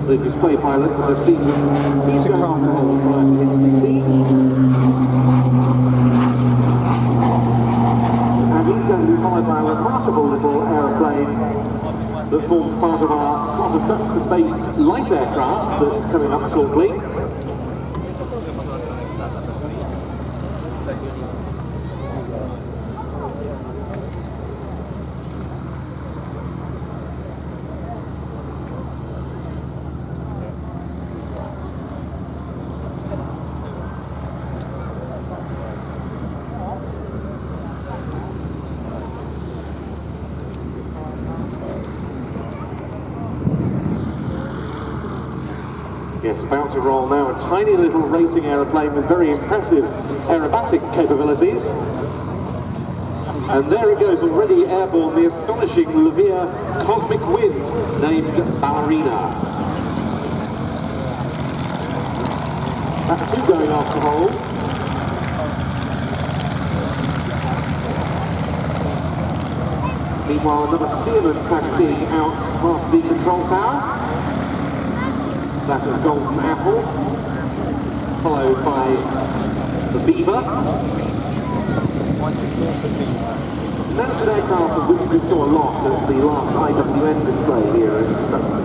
the display pilot for the season. He's Tucano. And he's going to be followed by a remarkable little aeroplane that forms part of our sort of Duxford base light aircraft that's coming up shortly. Yes, about to roll now, a tiny little racing aeroplane with very impressive aerobatic capabilities. And there it goes, already airborne, the astonishing Levere Cosmic Wind, named Ballerina. That too going off the hole. Meanwhile, another Stearman taxiing out past the control tower. That is Golden Apple, followed by the Beaver. That's an aircraft of which we saw a lot at the last IWN display here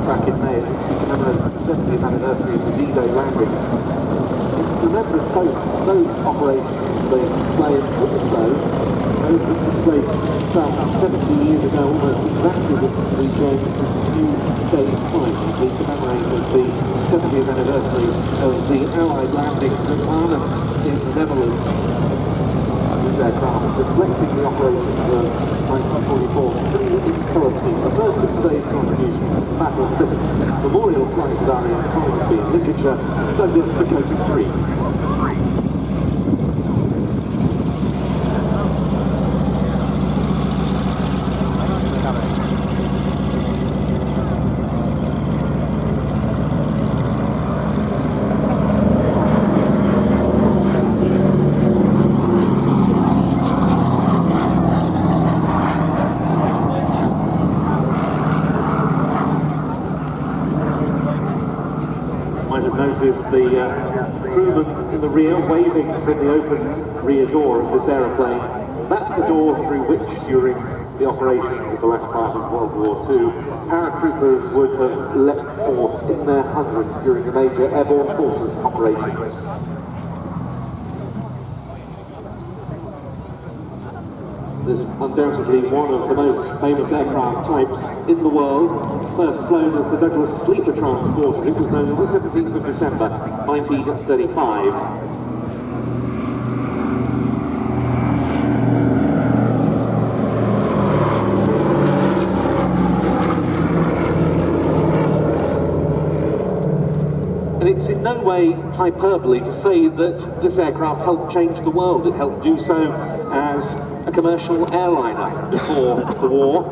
back in May, the 70th anniversary of the D-Day landing. Remember those operations, the display at Tucano, those that took place some 70 years ago, almost exactly this weekend, new day's time, to commemorate the 70th anniversary of the Allied landing at Arnhem in the Netherlands. This aircraft reflecting the operations of 1944 in its colour scheme. The first of today's contribution to the Battle of Britain, Memorial Flight of Ariane Philosophy and Literature, Douglas Dakota 3. The crewman in the rear waving from the open rear door of this aeroplane. That's the door through which, during the operations of the latter part of World War II, paratroopers would have leapt forth in their hundreds during the major airborne forces operations. This is undoubtedly one of the most famous aircraft types in the world. First flown as the Douglas Sleeper Transport, as it was known, on the 17th of December, 1935. And it's in no way hyperbole to say that this aircraft helped change the world. It helped do so as a commercial airliner before the war,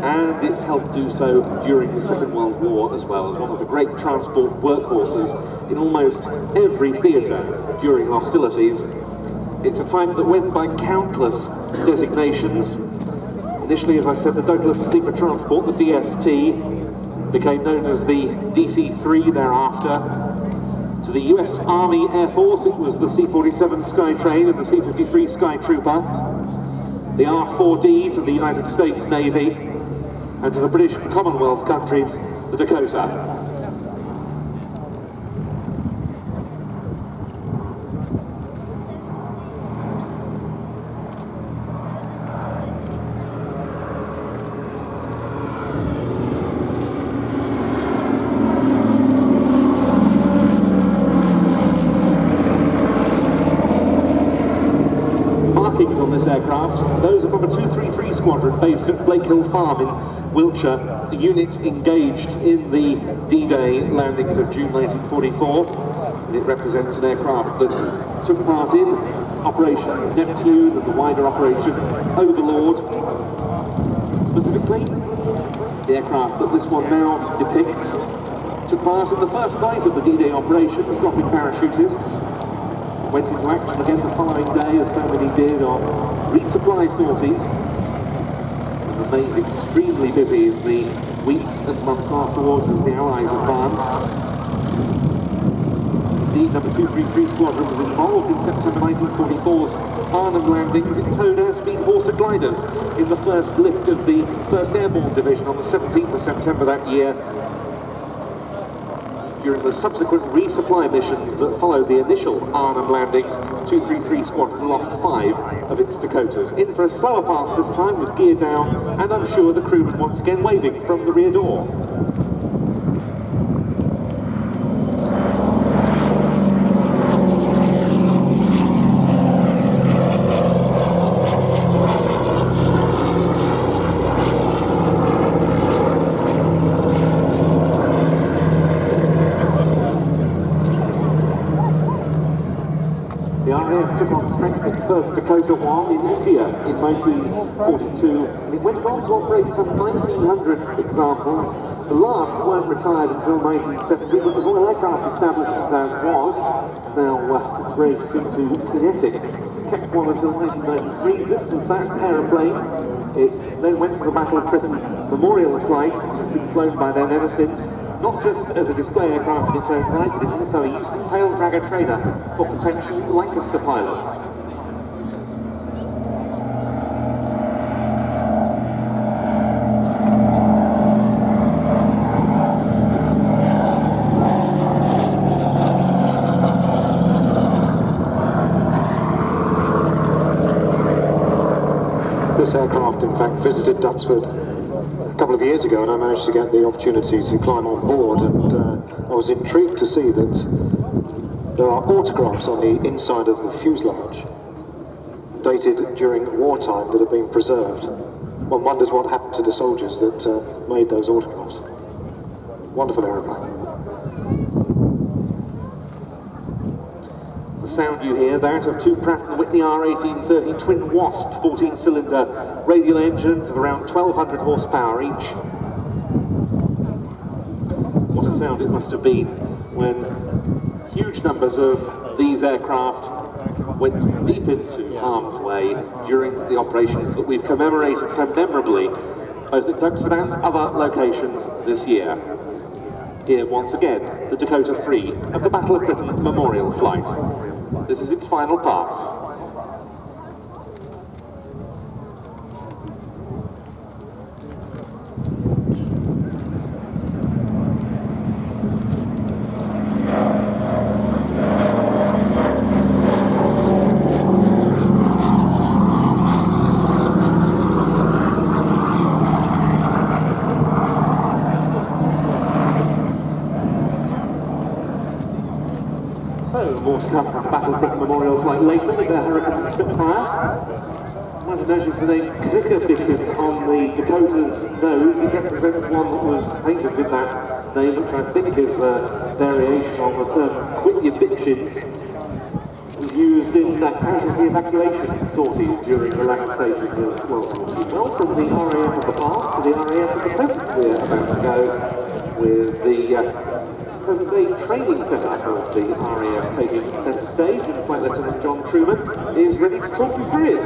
and it helped do so during the Second World War as well, as one of the great transport workhorses in almost every theatre during hostilities. It's a type that went by countless designations. Initially, as I said, the Douglas Sleeper Transport, the DST, became known as the DC-3 thereafter. To the US Army Air Force, it was the C-47 Skytrain and the C-53 Skytrooper. The R-4D to the United States Navy, and to the British and Commonwealth countries, the Dakota. On this aircraft, those are from a 233 squadron based at Blake Hill Farm in Wiltshire, a unit engaged in the D-Day landings of June 1944. And it represents an aircraft that took part in Operation Neptune and the wider Operation Overlord. Specifically, the aircraft that this one now depicts took part in the first night of the D-Day operations, dropping parachutists. Went into action again the following day, as so many did, on resupply sorties, and remained extremely busy in the weeks and months afterwards as the Allies advanced. Indeed, number 233 Squadron was involved in September 1944's Arnhem landings. It towed airspeed Horsa gliders in the first lift of the 1st Airborne Division on the 17th of September that year. During the subsequent resupply missions that followed the initial Arnhem landings, 233 Squadron lost 5 of its Dakotas. In for a slower pass this time with gear down and unsure, the crewman once again waving from the rear door. The RAF took on strength its first Dakota One in India in 1942. It went on to operate some 1,900 examples. The last weren't retired until 1970, but the Royal Aircraft Establishment, as was, now raced into kinetic, kept one until 1993. This was that aeroplane. It then went to the Battle of Britain Memorial Flight. It's been flown by them ever since. Not just as a display aircraft in its own right, but it also used to tail drag a trainer for potential Lancaster pilots. This aircraft, in fact, visited Duxford a couple of years ago, and I managed to get the opportunity to climb on board, and I was intrigued to see that there are autographs on the inside of the fuselage dated during wartime that have been preserved. One wonders what happened to the soldiers that made those autographs. Wonderful aeroplane. The sound you hear, that of two Pratt & Whitney R1830 twin Wasp 14-cylinder radial engines of around 1,200 horsepower each. What a sound it must have been when huge numbers of these aircraft went deep into harm's way during the operations that we've commemorated so memorably both at Duxford and other locations this year. Here, once again, the Dakota 3 of the Battle of Britain Memorial Flight. This is its final pass. So, more to come from Battle of Britain Memorial Flight later with the Hurricane Spitfire. You might have noticed the name Clicker Bitkin on the Dakota's nose. It represents one that was painted with that name, which I think is a variation on the term Quit Your Bitchin'. It was used in casualty evacuation sorties during the latter stages of World War II. Well, from the RAF of the past to the RAF of the present, we're about to go with the present-day training setup of the RAF taking centre stage, and Flight Lieutenant John Truman is ready to talk you through it.